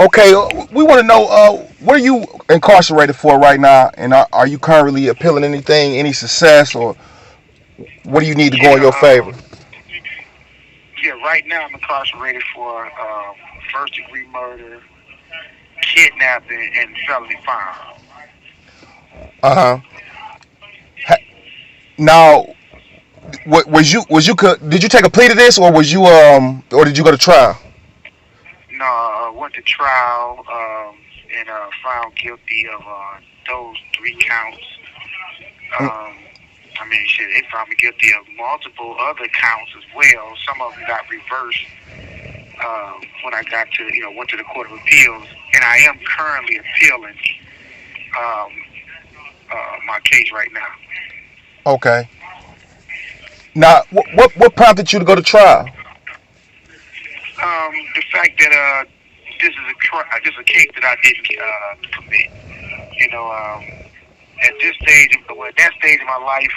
Okay, we want to know what are you incarcerated for right now, and are you currently appealing anything, any success, or what do you need to go in Yeah, your favor? yeah. Right now, I'm incarcerated for first degree murder, kidnapping, and felony firearm. Uh huh. Now, was you did you take a plea to this, or was you or did you go to trial? No, went to trial and found guilty of those three counts. Mm, Um, I mean, shit, they found me guilty of multiple other counts as well. Some of them got reversed when I got to, went to the Court of Appeals, and I am currently appealing um, my case right now. okay. Now, what prompted you to go to trial? The fact that this is a case that I didn't commit. You know, at this stage, well, at that stage of my life,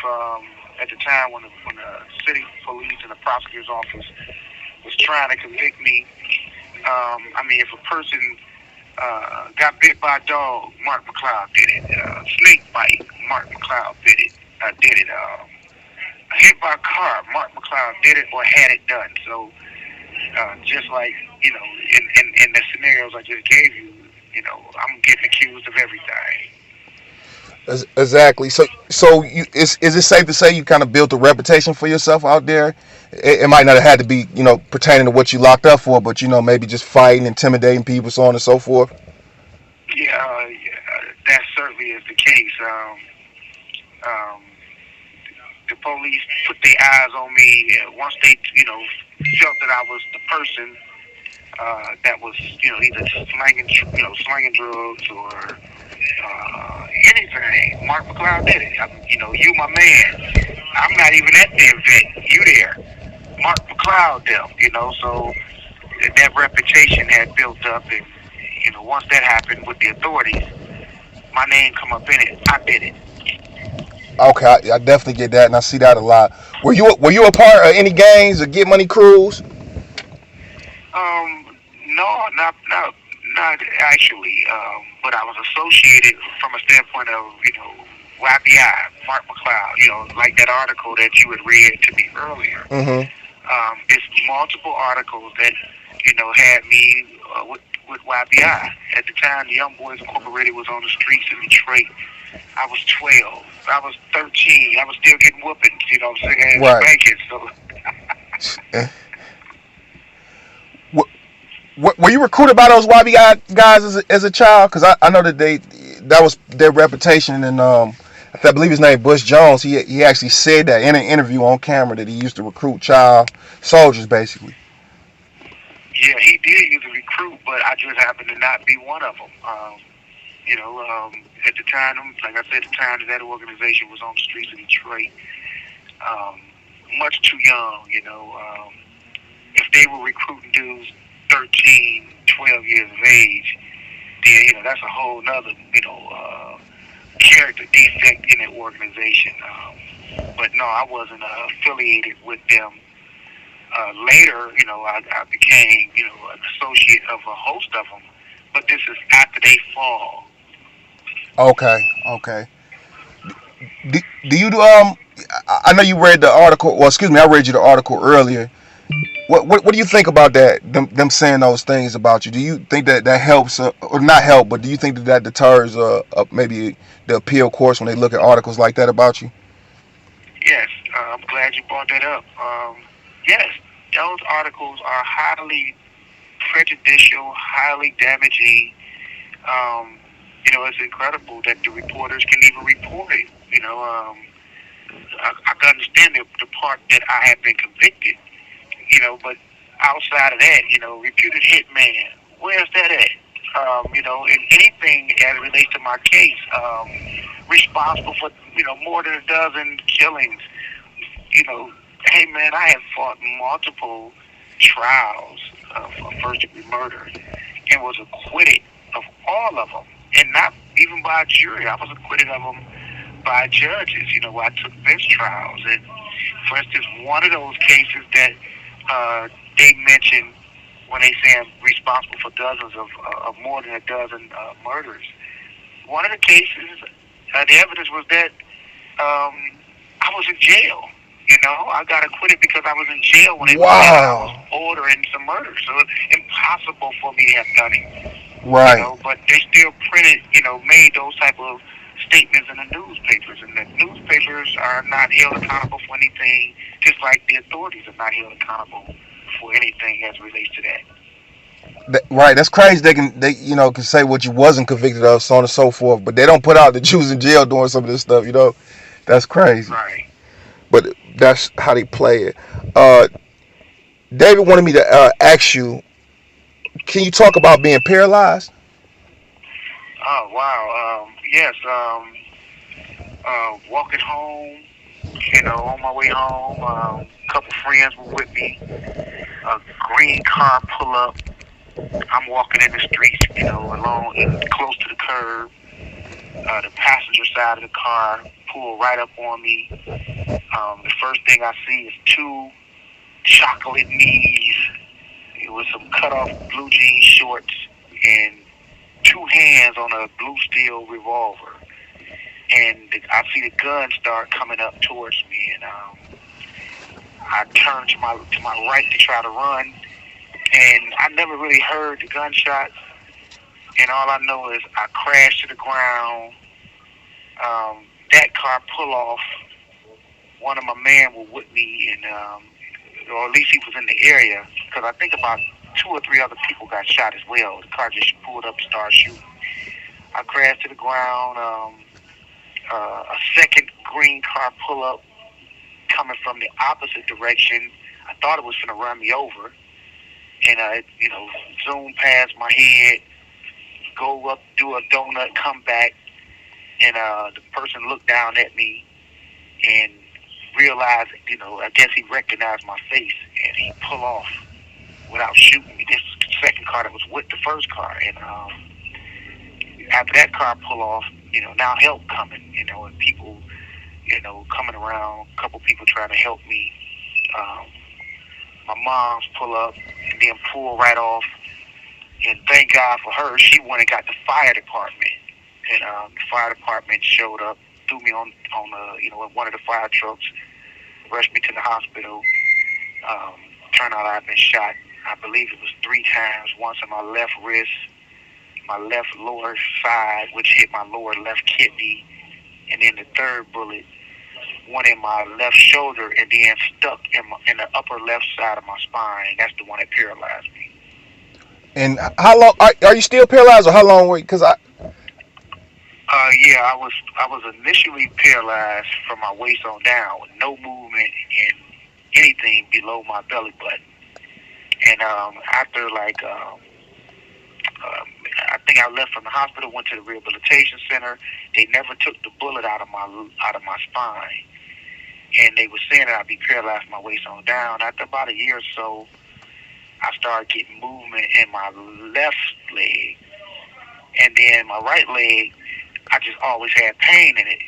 at the time when the city police and the prosecutor's office was trying to convict me, I mean, if a person got bit by a dog, Mark McCloud did it. Snake bite, Mark McCloud did it. Did it. Hit by a car, Mark McCloud did it or had it done. So just like in the scenarios I just gave you, I'm getting accused of everything. Exactly. So is it safe to say you kind of built a reputation for yourself out there? It might not have had to be pertaining to what you locked up for, but maybe just fighting, intimidating people, so on and so forth. Yeah, that certainly is the case. Um, the police put their eyes on me once they, felt that I was the person that was, either slanging drugs or anything. Mark McCloud did it. You my man. I'm not even at the event. You there? Mark McCloud them. So that reputation had built up, and once that happened with the authorities, my name come up in it. I did it. Okay, I definitely get that, and I see that a lot. Were you a part of any gangs or Get Money crews? No, not actually. But I was associated from a standpoint of YBI, Mark McCloud. Like that article that you had read to me earlier. Mm-hmm. It's multiple articles that had me with YBI. At the time, the Young Boys Incorporated was on the streets in Detroit. I was 12. I was 13. I was still getting whoopings. You know what I'm saying? Right. Spankings. So Eh, were you recruited by those YB guys as a child? Because I know that that was their reputation, and I believe his name Bush Jones. He actually said that in an interview on camera that he used to recruit child soldiers, basically. yeah, he did use a recruit, but I just happened to not be one of them. At the time, like I said, the time that organization was on the streets of Detroit, um, much too young. If they were recruiting dudes 13, 12 years of age, then that's a whole nother character defect in that organization. But no, I wasn't affiliated with them. Later, I became an associate of a host of them. But this is after they fall. Okay, okay. Do you I know you read the article. Well, excuse me, I read you the article earlier. What do you think about that? Them saying those things about you. Do you think that helps or not help? But do you think that deters maybe the appeal courts when they look at articles like that about you? Yes, I'm glad you brought that up. Yes, those articles are highly prejudicial, highly damaging. Um, it's incredible that the reporters can even report it. I can understand the part that I have been convicted, but outside of that, reputed hitman, where's that at? In anything as it relates to my case, responsible for, more than a dozen killings. Hey man, I have fought multiple trials for first degree murder and was acquitted of all of them, and not even by a jury. I was acquitted of them by judges. Where I took bench trials, and for instance, one of those cases that they mentioned when they say I'm responsible for dozens of more than a dozen murders. One of the cases, the evidence was that um, I was in jail. You know, I got acquitted because I was in jail when they was saying I was Wow. ordering some murder. So it's impossible for me to have done it. You Right. know, but they still printed, made those type of statements in the newspapers, and the newspapers are not held accountable for anything, just like the authorities are not held accountable for anything as relates to that. Right. That's crazy. They can say what you wasn't convicted of, so on and so forth, but they don't put out that you was in jail doing some of this stuff. That's crazy. Right. But that's how they play it. Uh, David wanted me to ask you, can you talk about being paralyzed? Oh wow. Yes. Walking home, on my way home, a couple friends were with me. A green car pull up. I'm walking in the streets, along close to the curb. The passenger side of the car pull right up on me. The first thing I see is two chocolate knees with some cut off blue jean shorts and two hands on a blue steel revolver. And I see the gun start coming up towards me, and I turn to my right to try to run, and I never really heard the gunshots. And all I know is I crashed to the ground. That car pull off. One of my men was with me, and or at least he was in the area, because I think about two or three other people got shot as well. The car just pulled up and started shooting. I crashed to the ground. A second green car pull up coming from the opposite direction. I thought it was going to run me over, and zoom past my head, go up, do a donut, come back, and the person looked down at me and realized, I guess he recognized my face, and he pulled off without shooting me. This second car that was with the first car, and after that car pull off, now help coming, and people, coming around, a couple people trying to help me. Um, my mom's pull up and then pull right off, and thank God for her, she went and got the fire department, and the fire department showed up, threw me in one of the fire trucks, rushed me to the hospital. Um, Turned out I'd been shot. I believe it was three times. Once in my left wrist, my left lower side, which hit my lower left kidney, and then the third bullet went in my left shoulder and then stuck in the upper left side of my spine. That's the one that paralyzed me. And how long are you still paralyzed, or how long were you? Because I Yeah, I was initially paralyzed from my waist on down with no movement in anything below my belly button. And after I think I left from the hospital, went to the rehabilitation center. They never took the bullet out of my spine, and they were saying that I'd be paralyzed from my waist on down. After about a year or so, I started getting movement in my left leg, and then my right leg, I just always had pain in it.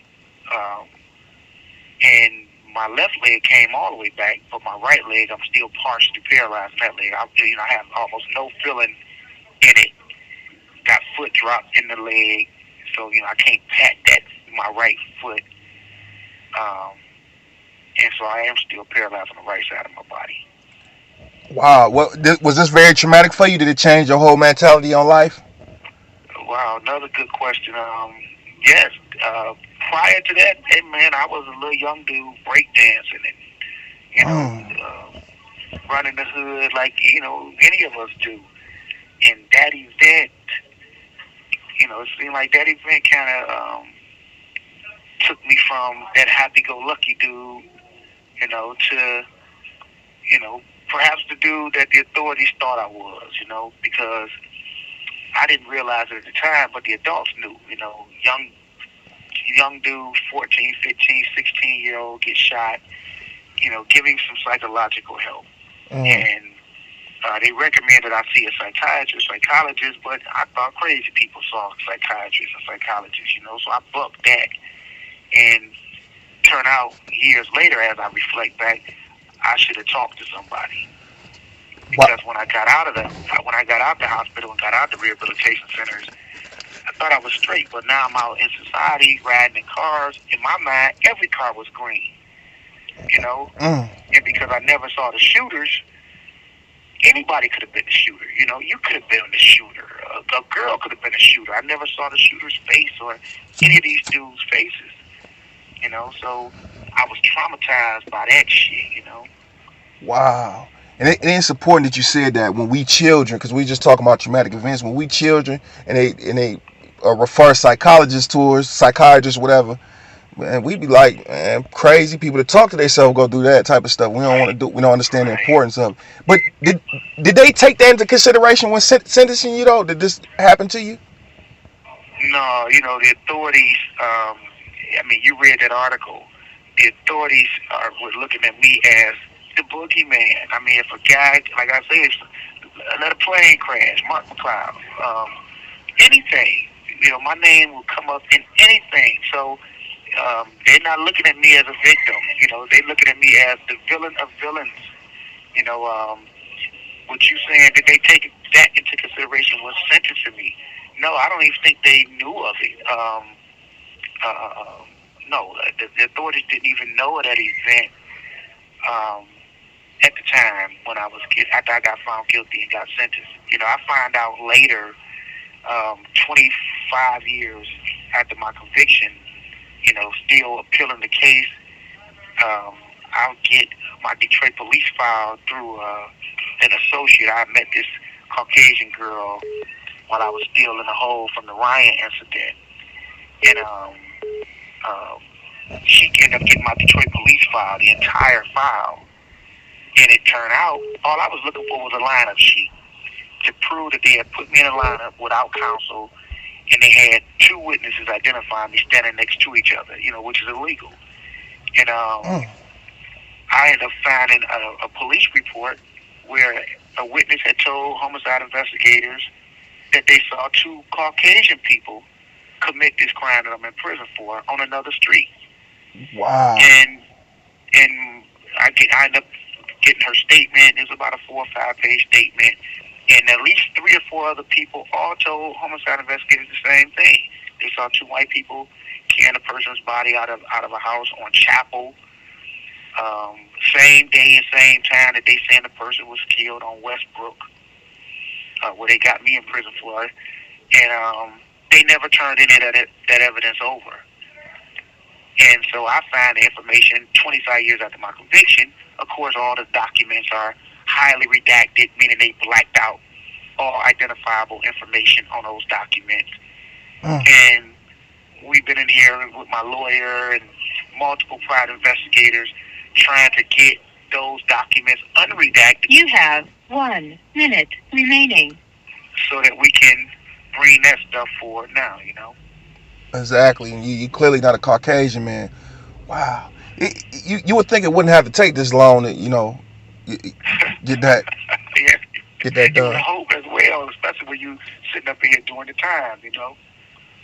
Um, and my left leg came all the way back, but my right leg, I'm still partially paralyzed in that leg. I have almost no feeling in it. Got foot drop in the leg, so I can't pat that my right foot, um, and so I am still paralyzed on the right side of my body. wow, was this very traumatic for you? Did it change your whole mentality on life? Wow, another good question. Yes, uh, prior to that, hey man, I was a little young dude breakdancing and Mm. running the hood like any of us do. And that event, it seemed like that event kind of took me from that happy-go-lucky dude, to perhaps the dude that the authorities thought I was, because I didn't realize it at the time, but the adults knew, young dude, 14, 15, 16-year-old get shot, give him some psychological help. Mm. And they recommended I see a psychologist, but I thought crazy people saw psychiatrists and psychologists, so I bucked that. And turn out years later, as I reflect back, I should have talked to somebody. What? because when I got out the hospital and got out the rehabilitation centers, I thought I was straight. But now I'm out in society riding in cars. In my mind, every car was green, you know. Mm. And because I never saw the shooters, anybody could have been the shooter. You know, you could have been the shooter. A girl could have been a shooter. I never saw the shooter's face or any of these dudes' faces. You know, so I was traumatized by that shit. You know. Wow. And it's important that you said that when we children, because we just talking about traumatic events. When we children, and they refer psychologists to us, psychiatrists, whatever. Man, we be like, man, crazy people to talk to themselves go do that type of stuff. We don't want Right. to do. We don't understand the Right. importance of it. But did they take that into consideration when sentencing you though? Did this happen to you? No, you know the authorities. I mean, you read that article. The authorities were looking at me as the boogeyman. I mean, if a guy, like I said, another plane crash, Mark McCloud, anything, you know, my name will come up in anything. So they're not looking at me as a victim. You know, they're looking at me as the villain of villains. You know, what you saying? Did they take that into consideration when sentencing me? No, I don't even think they knew of it. No, the authorities didn't even know of that event um, at the time when I was after I got found guilty and got sentenced. You know, I find out later, 25 years after my conviction. You know, still appealing the case. Um, I'll get my Detroit police file through an associate. I met this Caucasian girl while I was still in the hole from the Ryan incident, and she ended up getting my Detroit police file, the entire file. And it turned out all I was looking for was a lineup sheet to prove that they had put me in a lineup without counsel, and they had two witnesses identifying me standing next to each other, you know, which is illegal. And Mm. I ended up finding a police report where a witness had told homicide investigators that they saw two Caucasian people commit this crime that I'm in prison for on another street. Wow. And and I ended up getting her statement. It was about a 4 or 5 page statement, and at least 3 or 4 other people all told homicide investigators the same thing. They saw two white people carrying a person's body out of a house on Chapel. Same day and same time that they saying the person was killed on Westbrook, where they got me in prison for it, and they never turned any of that evidence over. And so I find the information 25 years after my conviction. Of course, all the documents are highly redacted, meaning they blacked out all identifiable information on those documents. Mm. And we've been in here with my lawyer and multiple private investigators trying to get those documents unredacted. You have 1 minute remaining. So that we can bring that stuff forward now, you know? Exactly. And you clearly not a Caucasian man. Wow. You would think it wouldn't have to take this long to get that Yeah, get that you would done. hope as well, especially when you sitting up here doing the time, you know?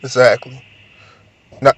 Exactly. Now,